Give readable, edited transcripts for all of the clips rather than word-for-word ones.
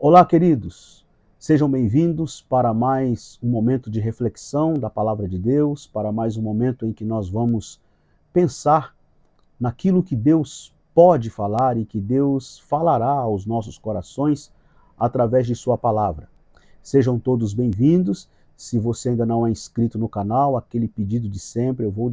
Olá, queridos. Sejam bem-vindos para mais um momento de reflexão da Palavra de Deus, para mais um momento em que nós vamos pensar naquilo que Deus pode falar e que Deus falará aos nossos corações através de Sua Palavra. Sejam todos bem-vindos. Se você ainda não é inscrito no canal, aquele pedido de sempre, eu vou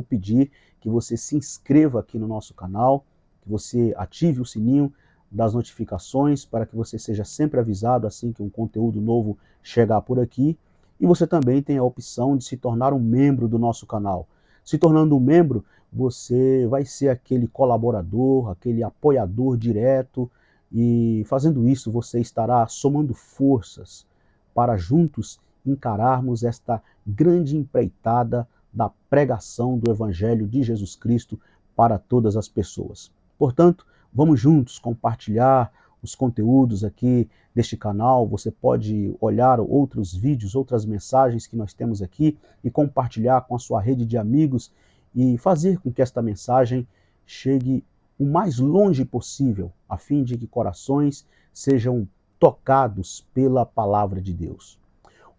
pedir que você se inscreva aqui no nosso canal, que você ative o sininho das notificações para que você seja sempre avisado assim que um conteúdo novo chegar por aqui. E você também tem a opção de se tornar um membro do nosso canal. Se tornando um membro, você vai ser aquele colaborador, aquele apoiador direto, e fazendo isso você estará somando forças para juntos encararmos esta grande empreitada da pregação do Evangelho de Jesus Cristo para todas as pessoas. Portanto, vamos juntos compartilhar os conteúdos aqui deste canal. Você pode olhar outros vídeos, outras mensagens que nós temos aqui e compartilhar com a sua rede de amigos e fazer com que esta mensagem chegue o mais longe possível, a fim de que corações sejam tocados pela palavra de Deus.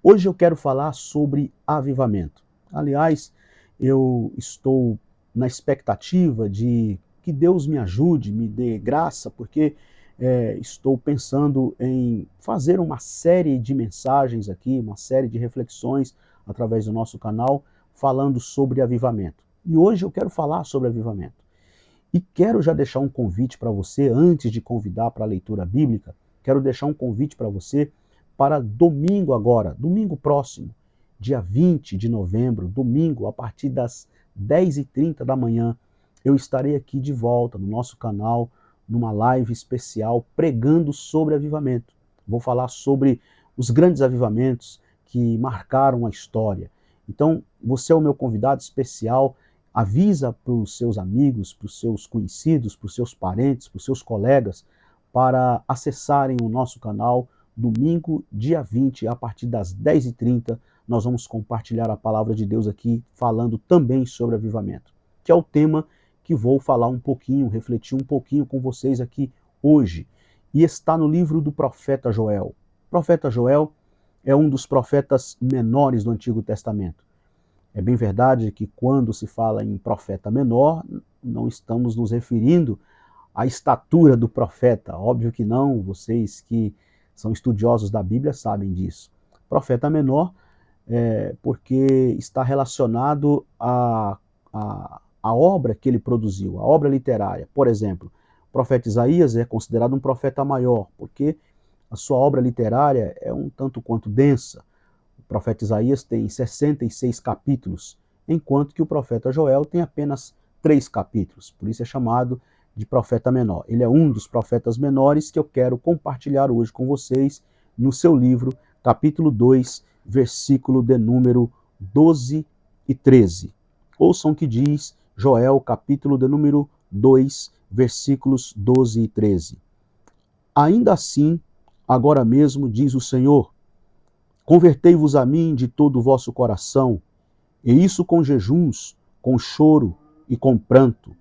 Hoje eu quero falar sobre avivamento. Aliás, eu estou na expectativa de que Deus me ajude, me dê graça, porque estou pensando em fazer uma série de mensagens aqui, uma série de reflexões através do nosso canal, falando sobre avivamento. E hoje eu quero falar sobre avivamento. E quero já deixar um convite para você, antes de convidar para a leitura bíblica, quero deixar um convite para você para domingo agora, domingo próximo, dia 20 de novembro, domingo, a partir das 10h30 da manhã, eu estarei aqui de volta no nosso canal, numa live especial, pregando sobre avivamento. Vou falar sobre os grandes avivamentos que marcaram a história. Então, você é o meu convidado especial. Avisa para os seus amigos, para os seus conhecidos, para os seus parentes, para os seus colegas, para acessarem o nosso canal domingo, dia 20, a partir das 10h30. Nós vamos compartilhar a palavra de Deus aqui, falando também sobre avivamento, que é o tema que vou falar um pouquinho, refletir um pouquinho com vocês aqui hoje. E está no livro do profeta Joel. O profeta Joel é um dos profetas menores do Antigo Testamento. É bem verdade que quando se fala em profeta menor, não estamos nos referindo à estatura do profeta. Óbvio que não, vocês que são estudiosos da Bíblia sabem disso. Profeta menor porque está relacionado à obra que ele produziu, a obra literária. Por exemplo, o profeta Isaías é considerado um profeta maior, porque a sua obra literária é um tanto quanto densa. O profeta Isaías tem 66 capítulos, enquanto que o profeta Joel tem apenas 3 capítulos. Por isso é chamado de profeta menor. Ele é um dos profetas menores que eu quero compartilhar hoje com vocês no seu livro, capítulo 2, versículo de número 12 e 13. Ouçam o que diz Joel, capítulo de número 2, versículos 12 e 13. Ainda assim, agora mesmo, diz o Senhor, convertei-vos a mim de todo o vosso coração, e isso com jejuns, com choro e com pranto.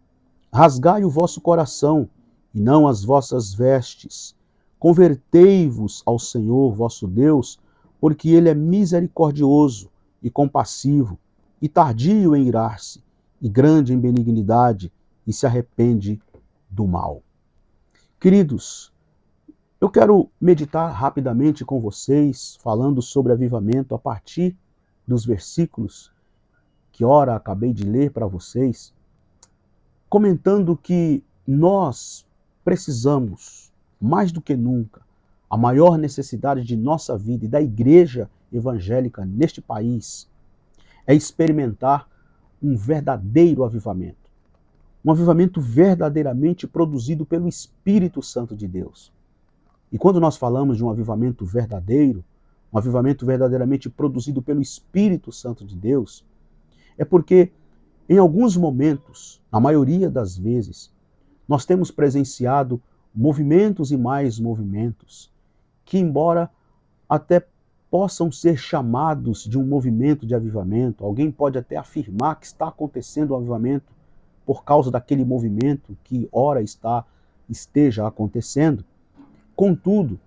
Rasgai o vosso coração, e não as vossas vestes. Convertei-vos ao Senhor vosso Deus, porque ele é misericordioso e compassivo, e tardio em irar-se, e grande em benignidade, e se arrepende do mal. Queridos, eu quero meditar rapidamente com vocês, falando sobre avivamento a partir dos versículos que ora acabei de ler para vocês, comentando que nós precisamos, mais do que nunca, a maior necessidade de nossa vida e da igreja evangélica neste país é experimentar um verdadeiro avivamento. Um avivamento verdadeiramente produzido pelo Espírito Santo de Deus. E quando nós falamos de um avivamento verdadeiramente produzido pelo Espírito Santo de Deus, é porque em alguns momentos, na maioria das vezes, nós temos presenciado movimentos e mais movimentos que, embora até possam ser chamados de um movimento de avivamento, alguém pode até afirmar que está acontecendo um avivamento por causa daquele movimento que esteja acontecendo. Contudo,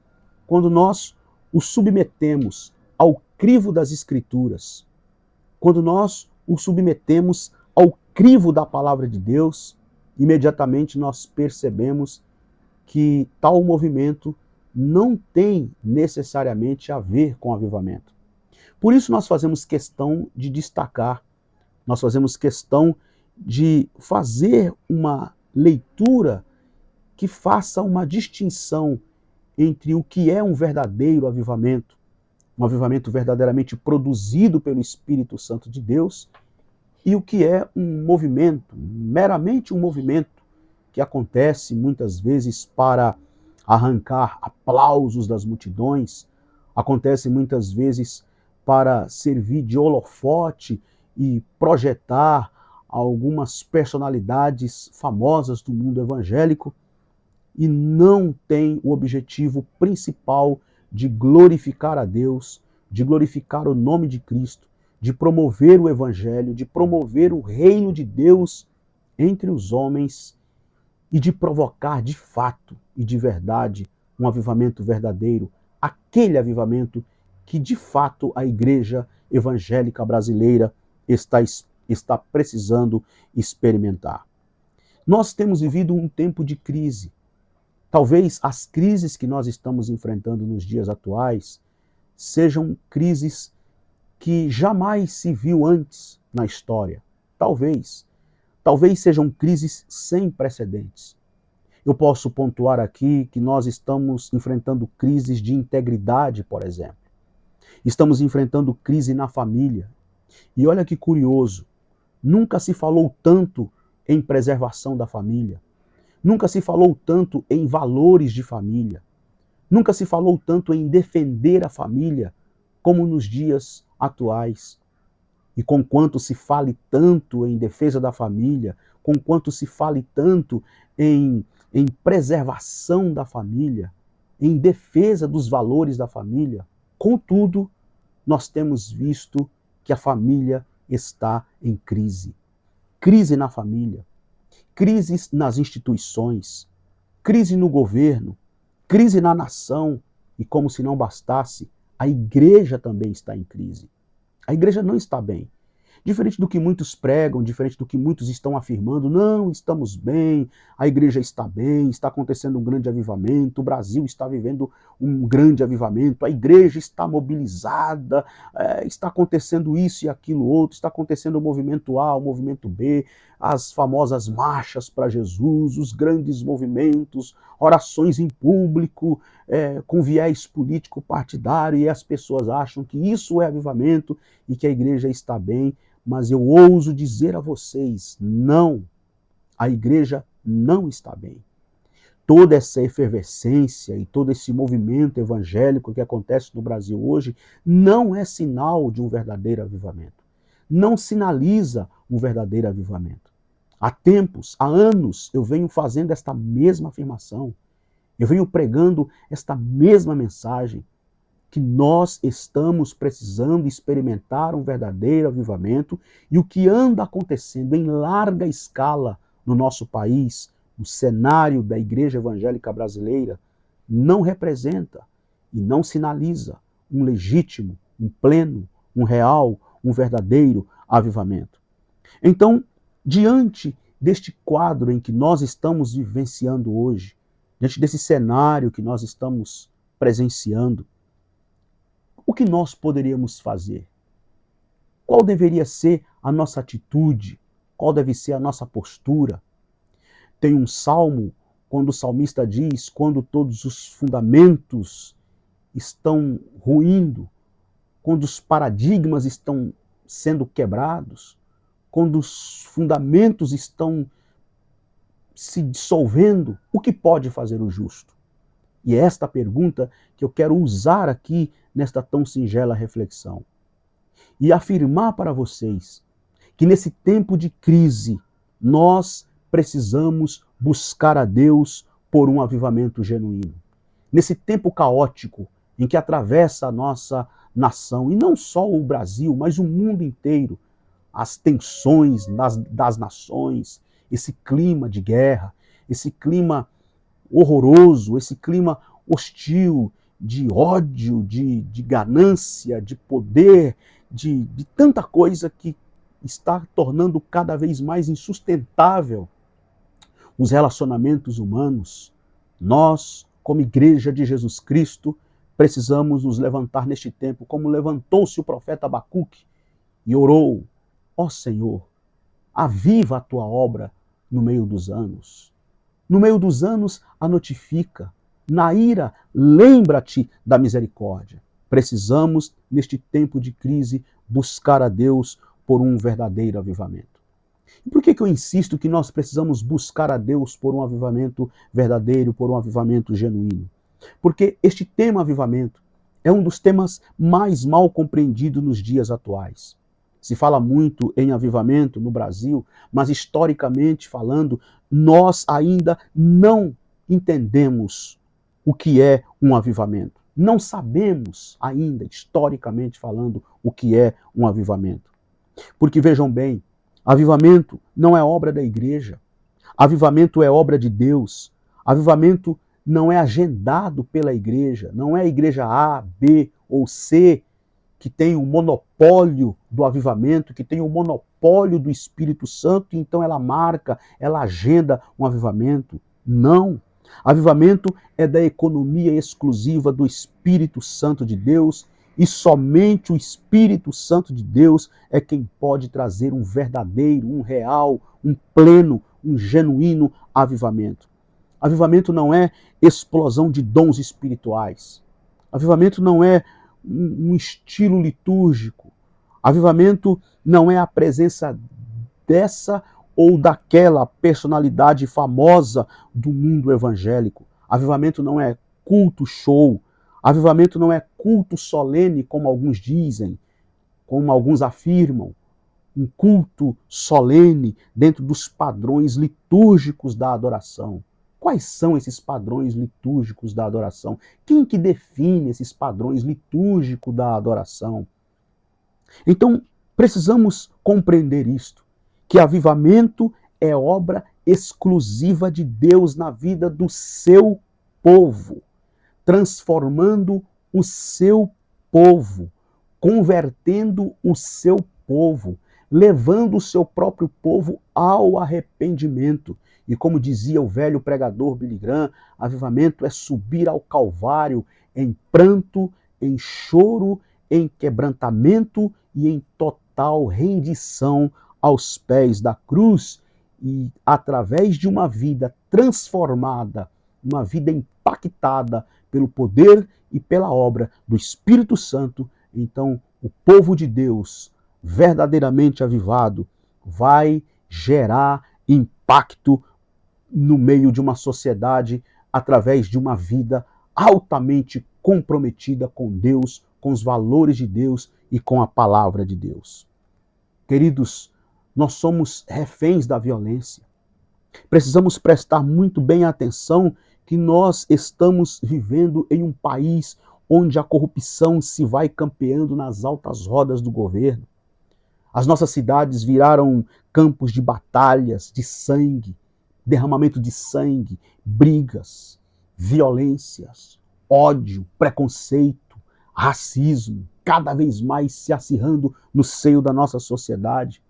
quando nós o submetemos ao crivo das Escrituras, quando nós o submetemos ao crivo da palavra de Deus, imediatamente nós percebemos que tal movimento não tem necessariamente a ver com avivamento. Por isso nós fazemos questão de destacar, nós fazemos questão de fazer uma leitura que faça uma distinção entre o que é um verdadeiro avivamento, um avivamento verdadeiramente produzido pelo Espírito Santo de Deus, e o que é um movimento, meramente um movimento, que acontece muitas vezes para arrancar aplausos das multidões, acontece muitas vezes para servir de holofote e projetar algumas personalidades famosas do mundo evangélico, e não tem o objetivo principal de glorificar a Deus, de glorificar o nome de Cristo, de promover o Evangelho, de promover o reino de Deus entre os homens e de provocar de fato e de verdade um avivamento verdadeiro, aquele avivamento que de fato a igreja evangélica brasileira está precisando experimentar. Nós temos vivido um tempo de crise. Talvez as crises que nós estamos enfrentando nos dias atuais sejam crises que jamais se viu antes na história. Talvez sejam crises sem precedentes. Eu posso pontuar aqui que nós estamos enfrentando crises de integridade, por exemplo. Estamos enfrentando crise na família. E olha que curioso, nunca se falou tanto em preservação da família. Nunca se falou tanto em valores de família. Nunca se falou tanto em defender a família como nos dias atuais. E conquanto se fale tanto em defesa da família, conquanto se fale tanto em preservação da família, em defesa dos valores da família, contudo, nós temos visto que a família está em crise. Crise na família, crises nas instituições, crise no governo, crise na nação, e como se não bastasse, a igreja também está em crise. A igreja não está bem. Diferente do que muitos pregam, diferente do que muitos estão afirmando, não, estamos bem, a igreja está bem, está acontecendo um grande avivamento, o Brasil está vivendo um grande avivamento, a igreja está mobilizada, está acontecendo isso e aquilo outro, está acontecendo o movimento A, o movimento B, as famosas marchas para Jesus, os grandes movimentos, orações em público, com viés político partidário, e as pessoas acham que isso é avivamento e que a igreja está bem. Mas eu ouso dizer a vocês, não, a igreja não está bem. Toda essa efervescência e todo esse movimento evangélico que acontece no Brasil hoje não é sinal de um verdadeiro avivamento. Não sinaliza um verdadeiro avivamento. Há tempos, há anos, eu venho fazendo esta mesma afirmação. Eu venho pregando esta mesma mensagem, que nós estamos precisando experimentar um verdadeiro avivamento, e o que anda acontecendo em larga escala no nosso país, no cenário da igreja evangélica brasileira, não representa e não sinaliza um legítimo, um pleno, um real, um verdadeiro avivamento. Então, diante deste quadro em que nós estamos vivenciando hoje, diante desse cenário que nós estamos presenciando, o que nós poderíamos fazer? Qual deveria ser a nossa atitude? Qual deve ser a nossa postura? Tem um salmo, quando o salmista diz, quando todos os fundamentos estão ruindo, quando os paradigmas estão sendo quebrados, quando os fundamentos estão se dissolvendo, o que pode fazer o justo? E é esta pergunta que eu quero usar aqui nesta tão singela reflexão. E afirmar para vocês que nesse tempo de crise, nós precisamos buscar a Deus por um avivamento genuíno. Nesse tempo caótico em que atravessa a nossa nação, e não só o Brasil, mas o mundo inteiro, as tensões das nações, esse clima de guerra, esse clima horroroso, esse clima hostil, de ódio, de ganância, de poder, de tanta coisa que está tornando cada vez mais insustentável os relacionamentos humanos. Nós, como Igreja de Jesus Cristo, precisamos nos levantar neste tempo, como levantou-se o profeta Abacuque e orou: ó Senhor, aviva a tua obra no meio dos anos. No meio dos anos, a notifica. Na ira, lembra-te da misericórdia. Precisamos, neste tempo de crise, buscar a Deus por um verdadeiro avivamento. E por que eu insisto que nós precisamos buscar a Deus por um avivamento verdadeiro, por um avivamento genuíno? Porque este tema avivamento é um dos temas mais mal compreendidos nos dias atuais. Se fala muito em avivamento no Brasil, mas historicamente falando, nós ainda não entendemos o que é um avivamento. Não sabemos ainda, historicamente falando, o que é um avivamento. Porque vejam bem, avivamento não é obra da igreja. Avivamento é obra de Deus. Avivamento não é agendado pela igreja. Não é a igreja A, B ou C que tem o monopólio do avivamento, que tem o monopólio do Espírito Santo, e então ela marca, ela agenda um avivamento. Não. Avivamento é da economia exclusiva do Espírito Santo de Deus, e somente o Espírito Santo de Deus é quem pode trazer um verdadeiro, um real, um pleno, um genuíno avivamento. Avivamento não é explosão de dons espirituais. Avivamento não é um estilo litúrgico. Avivamento não é a presença dessa ou daquela personalidade famosa do mundo evangélico. Avivamento não é culto show. Avivamento não é culto solene, como alguns dizem, como alguns afirmam. Um culto solene dentro dos padrões litúrgicos da adoração. Quais são esses padrões litúrgicos da adoração? Quem que define esses padrões litúrgicos da adoração? Então, precisamos compreender isto, que avivamento é obra exclusiva de Deus na vida do seu povo, transformando o seu povo, convertendo o seu povo, levando o seu próprio povo ao arrependimento. E como dizia o velho pregador Billy Graham, avivamento é subir ao Calvário em pranto, em choro, em quebrantamento e em total rendição aos pés da cruz. E através de uma vida transformada, uma vida impactada pelo poder e pela obra do Espírito Santo, então o povo de Deus, verdadeiramente avivado, vai gerar impacto no meio de uma sociedade através de uma vida altamente comprometida com Deus, com os valores de Deus e com a palavra de Deus. Queridos, nós somos reféns da violência. Precisamos prestar muito bem atenção que nós estamos vivendo em um país onde a corrupção se vai campeando nas altas rodas do governo. As nossas cidades viraram campos de batalhas, de sangue, derramamento de sangue, brigas, violências, ódio, preconceito, racismo, cada vez mais se acirrando no seio da nossa sociedade.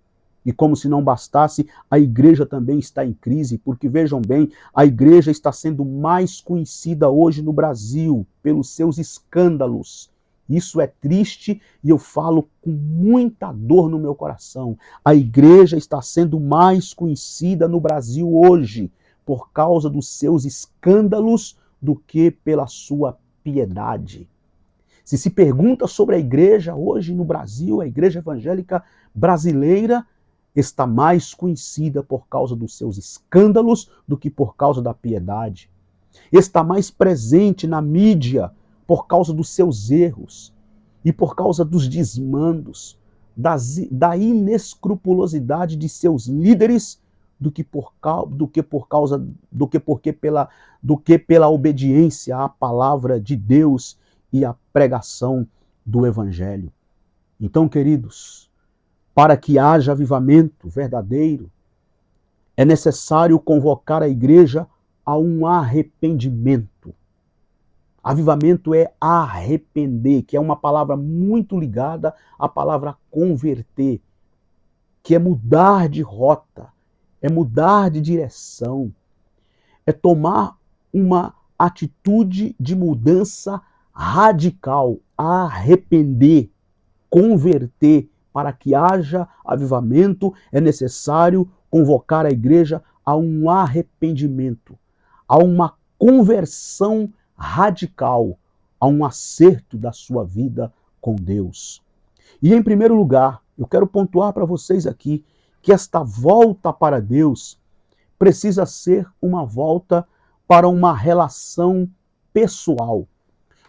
E como se não bastasse, a igreja também está em crise, porque vejam bem, a igreja está sendo mais conhecida hoje no Brasil pelos seus escândalos. Isso é triste e eu falo com muita dor no meu coração. A igreja está sendo mais conhecida no Brasil hoje por causa dos seus escândalos do que pela sua piedade. Se pergunta sobre a igreja hoje no Brasil, a igreja evangélica brasileira está mais conhecida por causa dos seus escândalos do que por causa da piedade. Está mais presente na mídia por causa dos seus erros e por causa dos desmandos, da inescrupulosidade de seus líderes do que pela obediência à palavra de Deus e à pregação do Evangelho. Então, queridos, para que haja avivamento verdadeiro, é necessário convocar a igreja a um arrependimento. Avivamento é arrepender, que é uma palavra muito ligada à palavra converter, que é mudar de rota, é mudar de direção, é tomar uma atitude de mudança radical, arrepender, converter. Para que haja avivamento, é necessário convocar a igreja a um arrependimento, a uma conversão radical, a um acerto da sua vida com Deus. E em primeiro lugar, eu quero pontuar para vocês aqui que esta volta para Deus precisa ser uma volta para uma relação pessoal.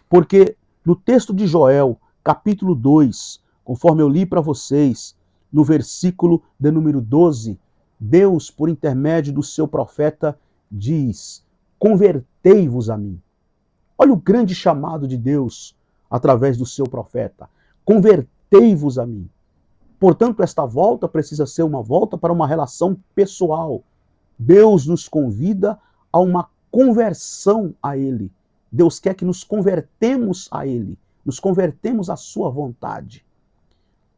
Porque no texto de Joel, capítulo 2, conforme eu li para vocês, no versículo de número 12, Deus, por intermédio do seu profeta, diz: convertei-vos a mim. Olha o grande chamado de Deus através do seu profeta. Convertei-vos a mim. Portanto, esta volta precisa ser uma volta para uma relação pessoal. Deus nos convida a uma conversão a Ele. Deus quer que nos convertemos a Ele, nos convertemos à sua vontade.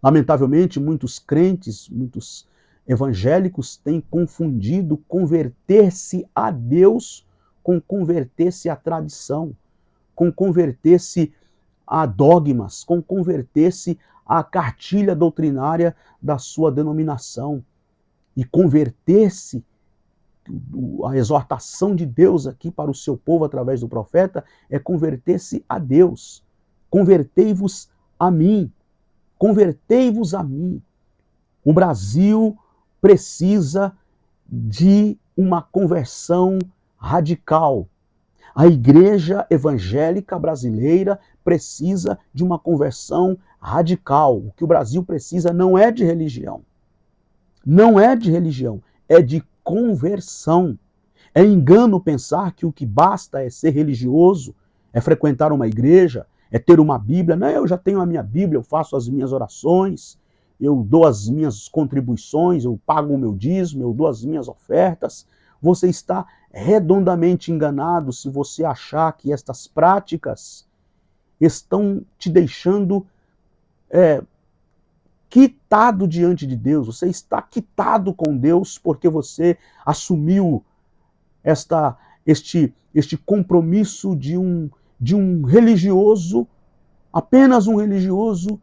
Lamentavelmente, muitos crentes, muitos evangélicos têm confundido converter-se a Deus com converter-se à tradição, com converter-se a dogmas, com converter-se à cartilha doutrinária da sua denominação. E converter-se, a exortação de Deus aqui para o seu povo através do profeta, é converter-se a Deus. Convertei-vos a mim. Convertei-vos a mim. O Brasil precisa de uma conversão radical. A igreja evangélica brasileira precisa de uma conversão radical. O que o Brasil precisa não é de religião. Não é de religião, é de conversão. É engano pensar que o que basta é ser religioso, é frequentar uma igreja, é ter uma Bíblia. Não, eu já tenho a minha Bíblia, eu faço as minhas orações, eu dou as minhas contribuições, eu pago o meu dízimo, eu dou as minhas ofertas. Você está redondamente enganado se você achar que estas práticas estão te deixando quitado diante de Deus. Você está quitado com Deus porque você assumiu este compromisso de um religioso, apenas um religioso,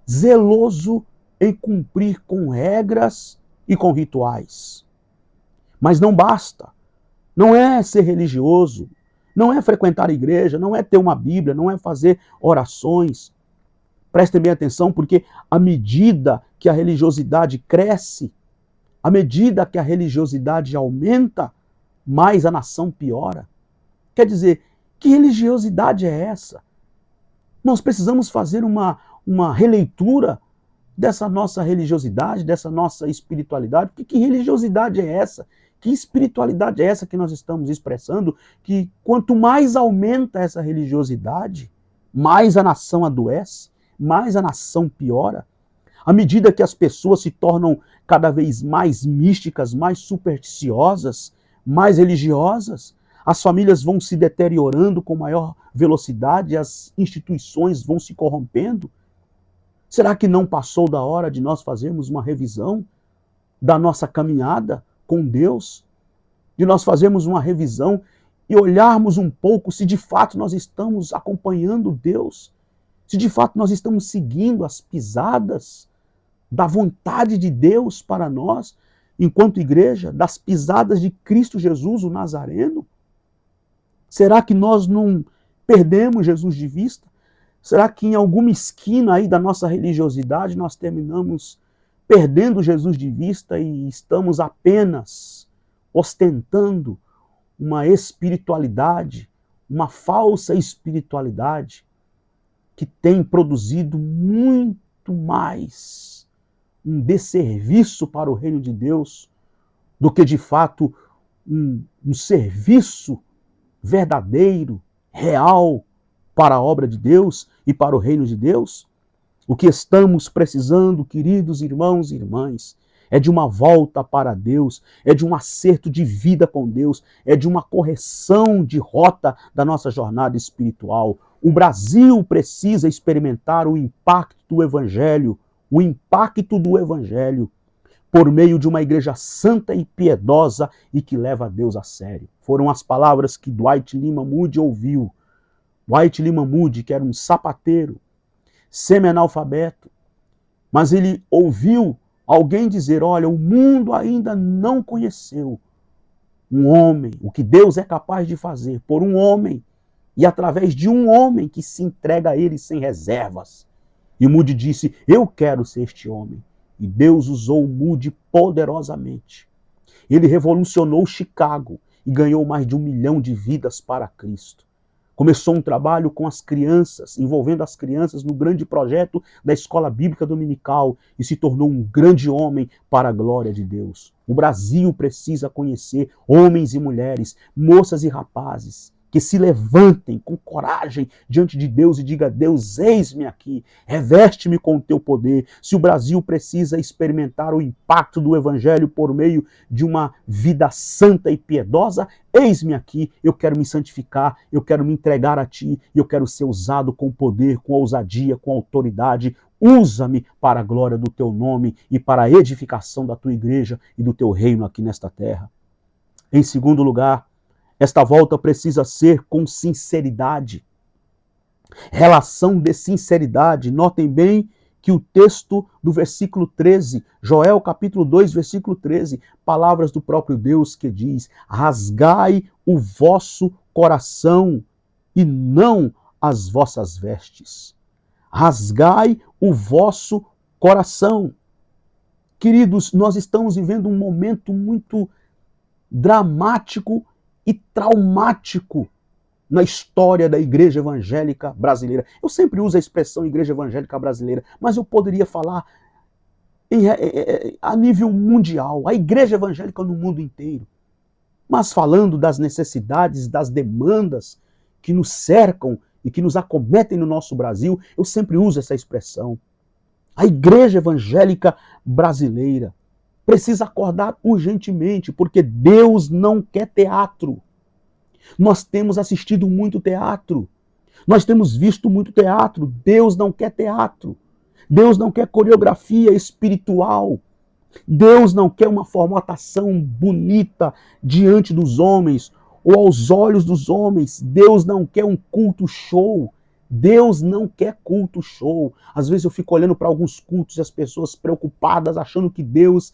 zeloso em cumprir com regras e com rituais. Mas não basta. Não é ser religioso, não é frequentar a igreja, não é ter uma Bíblia, não é fazer orações. Prestem bem atenção, porque à medida que a religiosidade cresce, à medida que a religiosidade aumenta, mais a nação piora. Quer dizer, que religiosidade é essa? Nós precisamos fazer uma releitura dessa nossa religiosidade, dessa nossa espiritualidade. Porque que religiosidade é essa? Que espiritualidade é essa que nós estamos expressando? Que quanto mais aumenta essa religiosidade, mais a nação adoece, mais a nação piora. À medida que as pessoas se tornam cada vez mais místicas, mais supersticiosas, mais religiosas, as famílias vão se deteriorando com maior velocidade, as instituições vão se corrompendo. Será que não passou da hora de nós fazermos uma revisão da nossa caminhada com Deus? De nós fazermos uma revisão e olharmos um pouco se de fato nós estamos acompanhando Deus, se de fato nós estamos seguindo as pisadas da vontade de Deus para nós, enquanto igreja, das pisadas de Cristo Jesus, o Nazareno? Será que nós não perdemos Jesus de vista? Será que em alguma esquina aí da nossa religiosidade nós terminamos perdendo Jesus de vista e estamos apenas ostentando uma espiritualidade, uma falsa espiritualidade que tem produzido muito mais um desserviço para o reino de Deus do que de fato um serviço verdadeiro, real para a obra de Deus e para o reino de Deus? O que estamos precisando, queridos irmãos e irmãs, é de uma volta para Deus, é de um acerto de vida com Deus, é de uma correção de rota da nossa jornada espiritual. O Brasil precisa experimentar o impacto do Evangelho, por meio de uma igreja santa e piedosa e que leva a Deus a sério. Foram as palavras que Dwight Lyman Moody ouviu. Dwight Lyman Moody, que era um sapateiro, semi-analfabeto, mas ele ouviu alguém dizer, olha, o mundo ainda não conheceu um homem, o que Deus é capaz de fazer por um homem e através de um homem que se entrega a ele sem reservas. E Moody disse, eu quero ser este homem. E Deus usou Moody poderosamente. Ele revolucionou Chicago e ganhou mais de 1 milhão de vidas para Cristo. Começou um trabalho com as crianças, envolvendo as crianças no grande projeto da Escola Bíblica Dominical e se tornou um grande homem para a glória de Deus. O Brasil precisa conhecer homens e mulheres, moças e rapazes, que se levantem com coragem diante de Deus e diga, Deus, eis-me aqui, reveste-me com o teu poder. Se o Brasil precisa experimentar o impacto do Evangelho por meio de uma vida santa e piedosa, eis-me aqui, eu quero me santificar, eu quero me entregar a ti, eu quero ser usado com poder, com ousadia, com autoridade. Usa-me para a glória do teu nome e para a edificação da tua igreja e do teu reino aqui nesta terra. Em segundo lugar, esta volta precisa ser com sinceridade. Relação de sinceridade. Notem bem que o texto do versículo 13, Joel capítulo 2, versículo 13, palavras do próprio Deus que diz, rasgai o vosso coração e não as vossas vestes. Rasgai o vosso coração. Queridos, nós estamos vivendo um momento muito dramático e traumático na história da igreja evangélica brasileira. Eu sempre uso a expressão igreja evangélica brasileira, mas eu poderia falar a nível mundial, a igreja evangélica no mundo inteiro. Mas falando das necessidades, das demandas que nos cercam e que nos acometem no nosso Brasil, eu sempre uso essa expressão. A igreja evangélica brasileira precisa acordar urgentemente, porque Deus não quer teatro. Nós temos assistido muito teatro. Nós temos visto muito teatro. Deus não quer teatro. Deus não quer coreografia espiritual. Deus não quer uma formatação bonita diante dos homens ou aos olhos dos homens. Deus não quer um culto show. Deus não quer culto show. Às vezes eu fico olhando para alguns cultos e as pessoas preocupadas, achando que Deus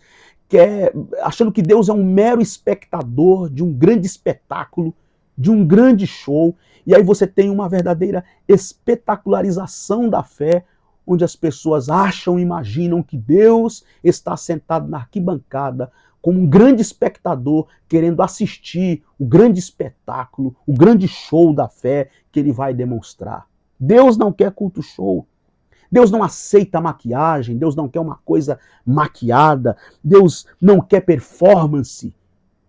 é um mero espectador de um grande espetáculo, de um grande show. E aí você tem uma verdadeira espetacularização da fé, onde as pessoas acham e imaginam que Deus está sentado na arquibancada como um grande espectador, querendo assistir o grande espetáculo, o grande show da fé que ele vai demonstrar. Deus não quer culto show. Deus não aceita maquiagem. Deus não quer uma coisa maquiada. Deus não quer performance.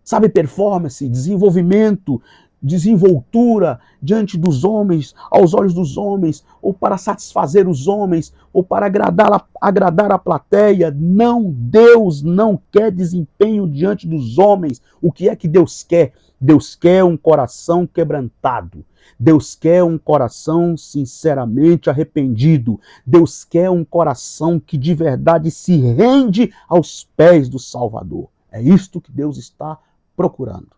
Sabe performance? Desenvolvimento, desenvoltura diante dos homens, aos olhos dos homens, ou para satisfazer os homens, ou para agradar a plateia. Não, Deus não quer desempenho diante dos homens. O que é que Deus quer? Deus quer um coração quebrantado. Deus quer um coração sinceramente arrependido. Deus quer um coração que de verdade se rende aos pés do Salvador. É isto que Deus está procurando.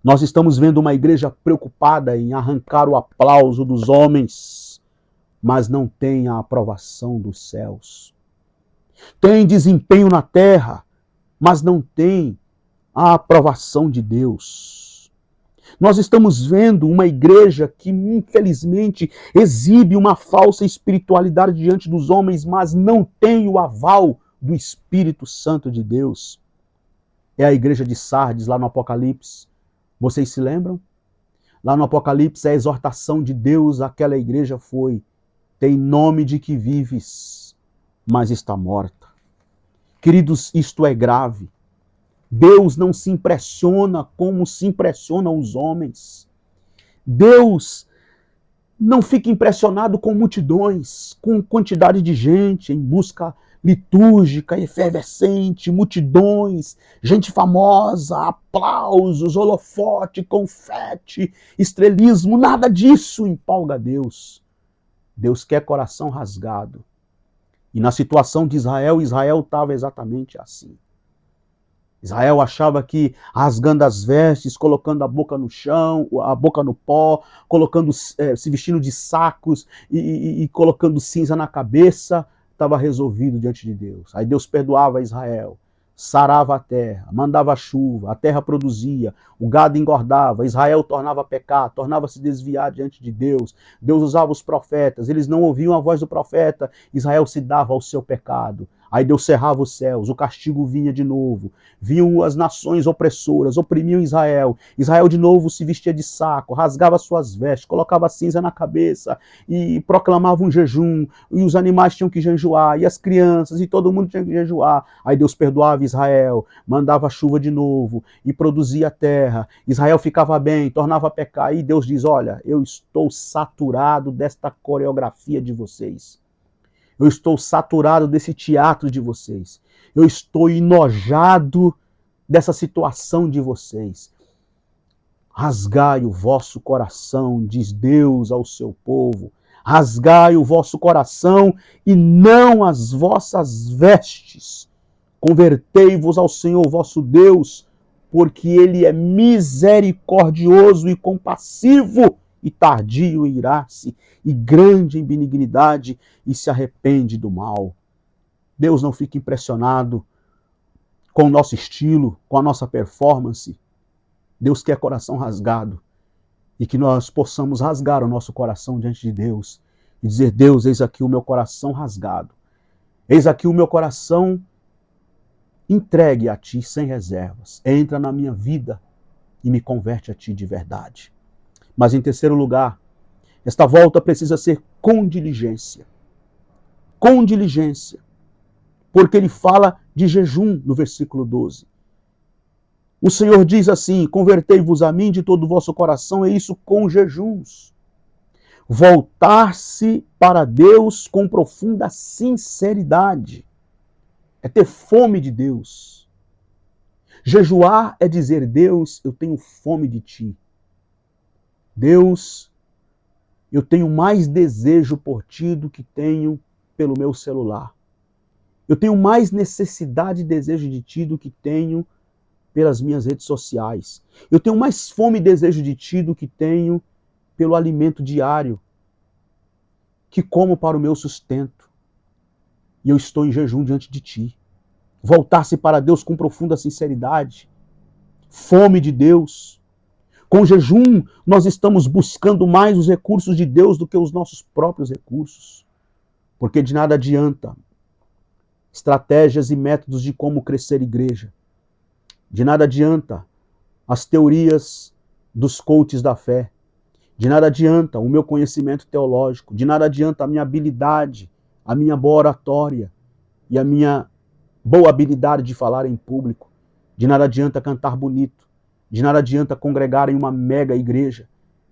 Nós estamos vendo uma igreja preocupada em arrancar o aplauso dos homens, mas não tem a aprovação dos céus. Tem desempenho na terra, mas não tem a aprovação de Deus. Nós estamos vendo uma igreja que, infelizmente, exibe uma falsa espiritualidade diante dos homens, mas não tem o aval do Espírito Santo de Deus. É a igreja de Sardes, lá no Apocalipse. Vocês se lembram? Lá no Apocalipse, a exortação de Deus àquela igreja foi: tem nome de que vives, mas está morta. Queridos, isto é grave. Deus não se impressiona como se impressionam os homens. Deus não fica impressionado com multidões, com quantidade de gente em busca litúrgica, efervescente, multidões, gente famosa, aplausos, holofote, confete, estrelismo, nada disso empolga Deus. Deus quer coração rasgado. E na situação de Israel, Israel estava exatamente assim. Israel achava que rasgando as vestes, colocando a boca no chão, a boca no pó, colocando, se vestindo de sacos e colocando cinza na cabeça, estava resolvido diante de Deus. Aí Deus perdoava Israel, sarava a terra, mandava chuva, a terra produzia, o gado engordava, Israel tornava a pecar, tornava-se desviar diante de Deus. Deus usava os profetas, eles não ouviam a voz do profeta, Israel se dava ao seu pecado. Aí Deus cerrava os céus, o castigo vinha de novo. Viam as nações opressoras, oprimiam Israel. Israel de novo se vestia de saco, rasgava suas vestes, colocava cinza na cabeça e proclamava um jejum. E os animais tinham que jejuar, e as crianças, e todo mundo tinha que jejuar. Aí Deus perdoava Israel, mandava chuva de novo e produzia a terra. Israel ficava bem, tornava a pecar. E Deus diz, olha, eu estou saturado desta coreografia de vocês. Eu estou saturado desse teatro de vocês. Eu estou enojado dessa situação de vocês. Rasgai o vosso coração, diz Deus ao seu povo. Rasgai o vosso coração e não as vossas vestes. Convertei-vos ao Senhor vosso Deus, porque Ele é misericordioso e compassivo, e tardio em irar-se, e grande em benignidade, e se arrepende do mal. Deus não fica impressionado com o nosso estilo, com a nossa performance. Deus quer coração rasgado, e que nós possamos rasgar o nosso coração diante de Deus, e dizer, Deus, eis aqui o meu coração rasgado. Eis aqui o meu coração entregue a Ti sem reservas. Entra na minha vida e me converte a Ti de verdade. Mas em terceiro lugar, esta volta precisa ser com diligência. Com diligência. Porque ele fala de jejum no versículo 12. O Senhor diz assim, convertei-vos a mim de todo o vosso coração, e isso com jejuns. Voltar-se para Deus com profunda sinceridade. É ter fome de Deus. Jejuar é dizer, Deus, eu tenho fome de Ti. Deus, eu tenho mais desejo por Ti do que tenho pelo meu celular. Eu tenho mais necessidade e desejo de Ti do que tenho pelas minhas redes sociais. Eu tenho mais fome e desejo de Ti do que tenho pelo alimento diário que como para o meu sustento. E eu estou em jejum diante de Ti. Voltar-se para Deus com profunda sinceridade. Fome de Deus. Com jejum, nós estamos buscando mais os recursos de Deus do que os nossos próprios recursos. Porque de nada adianta estratégias e métodos de como crescer igreja. De nada adianta as teorias dos coaches da fé. De nada adianta o meu conhecimento teológico. De nada adianta a minha habilidade, a minha boa oratória e a minha boa habilidade de falar em público. De nada adianta cantar bonito. De nada adianta congregar em uma mega igreja.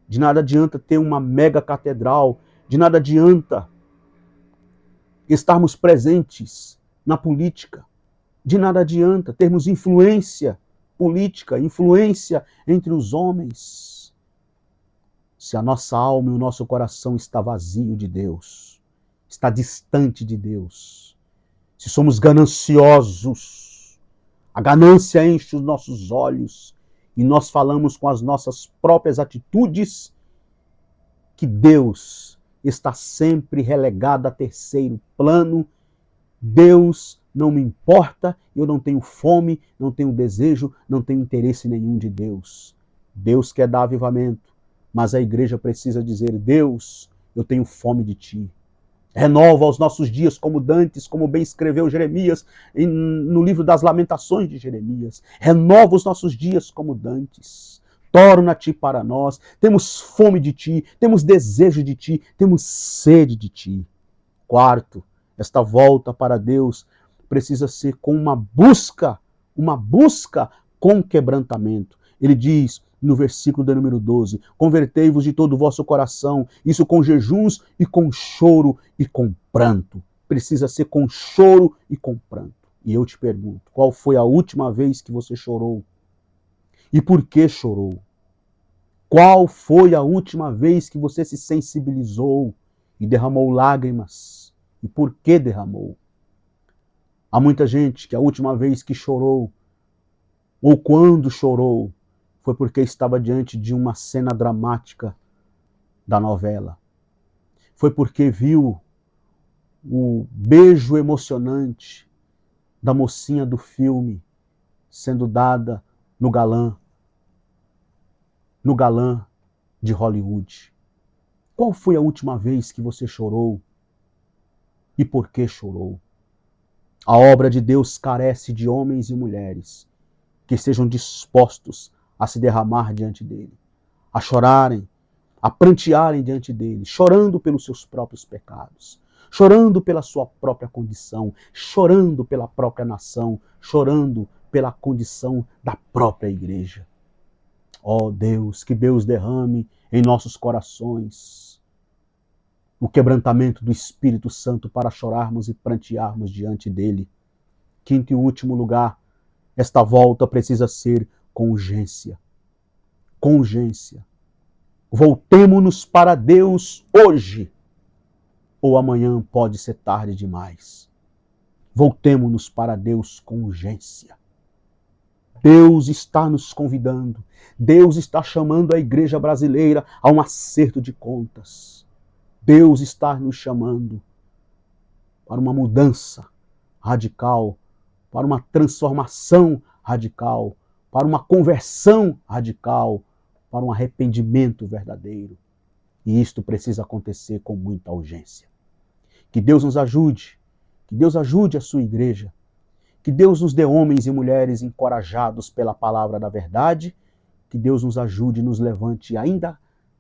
De nada adianta ter uma mega catedral. De nada adianta estarmos presentes na política. De nada adianta termos influência política, influência entre os homens. Se a nossa alma e o nosso coração está vazio de Deus, está distante de Deus. Se somos gananciosos, a ganância enche os nossos olhos e nós falamos com as nossas próprias atitudes que Deus está sempre relegado a terceiro plano. Deus não me importa, eu não tenho fome, não tenho desejo, não tenho interesse nenhum de Deus. Deus quer dar avivamento, mas a igreja precisa dizer, Deus, eu tenho fome de Ti. Renova os nossos dias como dantes, como bem escreveu Jeremias no livro das Lamentações de Jeremias. Renova os nossos dias como dantes. Torna-te para nós. Temos fome de Ti, temos desejo de Ti, temos sede de Ti. Quarto, esta volta para Deus precisa ser com uma busca com quebrantamento. Ele diz no versículo de número 12, convertei-vos de todo o vosso coração, isso com jejuns e com choro e com pranto. precisa ser com choro e com pranto. E eu te pergunto, qual foi a última vez que você chorou? E por que chorou? Qual foi a última vez que você se sensibilizou e derramou lágrimas? E por que derramou? Há muita gente que a última vez que chorou, ou quando chorou, foi porque estava diante de uma cena dramática da novela. Foi porque viu o beijo emocionante da mocinha do filme sendo dada no galã de Hollywood. Qual foi a última vez que você chorou? E por que chorou? A obra de Deus carece de homens e mulheres que estejam dispostos a se derramar diante dele, a chorarem, a prantearem diante dele, chorando pelos seus próprios pecados, chorando pela sua própria condição, chorando pela própria nação, chorando pela condição da própria igreja. Ó Deus, que Deus derrame em nossos corações o quebrantamento do Espírito Santo para chorarmos e prantearmos diante dele. Quinto e último lugar, esta volta precisa ser com urgência. Com urgência. Voltemo-nos para Deus hoje, ou amanhã pode ser tarde demais. Voltemo-nos para Deus com urgência. Deus está nos convidando. Deus está chamando a igreja brasileira a um acerto de contas. Deus está nos chamando para uma mudança radical, para uma transformação radical, para uma conversão radical, para um arrependimento verdadeiro. E isto precisa acontecer com muita urgência. Que Deus nos ajude, que Deus ajude a sua igreja, que Deus nos dê homens e mulheres encorajados pela palavra da verdade, que Deus nos ajude e nos levante ainda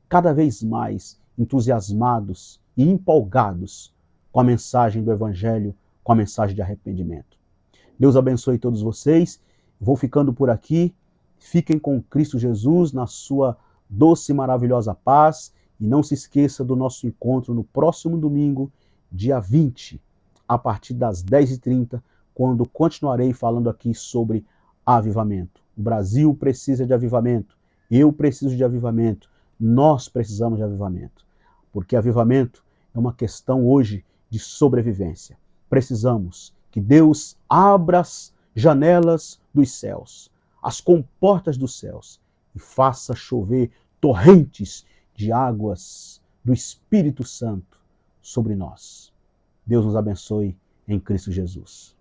cada vez mais entusiasmados e empolgados com a mensagem do Evangelho, com a mensagem de arrependimento. Deus abençoe todos vocês. Vou ficando por aqui. Fiquem com Cristo Jesus na sua doce e maravilhosa paz. E não se esqueça do nosso encontro no próximo domingo, dia 20, a partir das 10h30, quando continuarei falando aqui sobre avivamento. O Brasil precisa de avivamento. Eu preciso de avivamento. Nós precisamos de avivamento. Porque avivamento é uma questão hoje de sobrevivência. Precisamos que Deus abra as janelas dos céus, as comportas dos céus, e faça chover torrentes de águas do Espírito Santo sobre nós. Deus nos abençoe em Cristo Jesus.